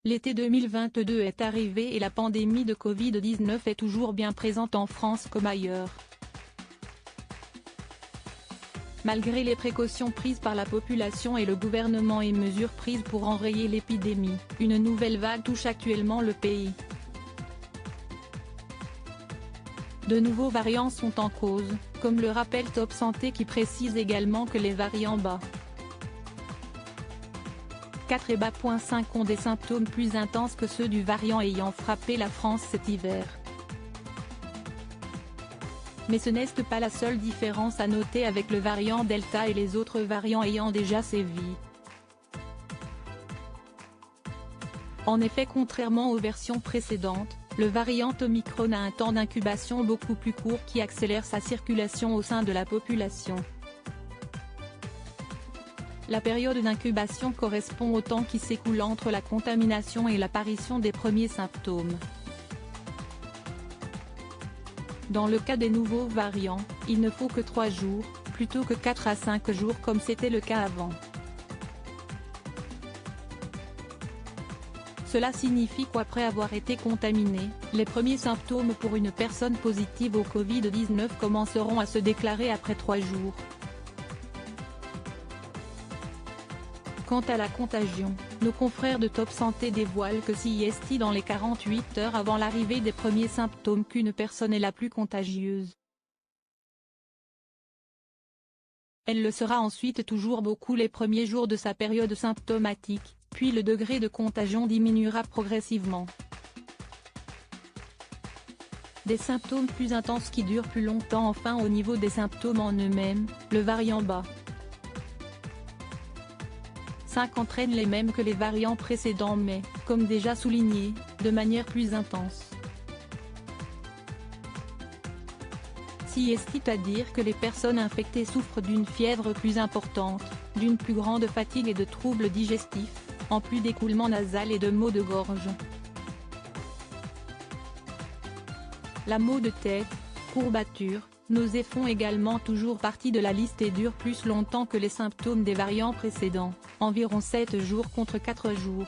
L'été 2022 est arrivé et la pandémie de Covid-19 est toujours bien présente en France comme ailleurs. Malgré les précautions prises par la population et le gouvernement et mesures prises pour enrayer l'épidémie, une nouvelle vague touche actuellement le pays. De nouveaux variants sont en cause, comme le rappelle Top Santé qui précise également que les variants BA.4 et BA.5 ont des symptômes plus intenses que ceux du variant ayant frappé la France cet hiver. Mais ce n'est pas la seule différence à noter avec le variant Delta et les autres variants ayant déjà sévi. En effet, contrairement aux versions précédentes, le variant Omicron a un temps d'incubation beaucoup plus court qui accélère sa circulation au sein de la population. La période d'incubation correspond au temps qui s'écoule entre la contamination et l'apparition des premiers symptômes. Dans le cas des nouveaux variants, il ne faut que 3 jours, plutôt que 4 à 5 jours comme c'était le cas avant. Cela signifie qu'après avoir été contaminé, les premiers symptômes pour une personne positive au Covid-19 commenceront à se déclarer après 3 jours. Quant à la contagion, nos confrères de Top Santé dévoilent que c'est dans les 48 heures avant l'arrivée des premiers symptômes qu'une personne est la plus contagieuse. Elle le sera ensuite toujours beaucoup les premiers jours de sa période symptomatique, puis le degré de contagion diminuera progressivement. Des symptômes plus intenses qui durent plus longtemps. Enfin, au niveau des symptômes en eux-mêmes, le variant BA.5 entraîne les mêmes que les variants précédents mais, comme déjà souligné, de manière plus intense. C'est-à-dire que les personnes infectées souffrent d'une fièvre plus importante, d'une plus grande fatigue et de troubles digestifs, en plus d'écoulements nasal et de maux de gorge. La maux de tête, courbatures, nausées font également toujours partie de la liste et durent plus longtemps que les symptômes des variants précédents, environ 7 jours contre 4 jours.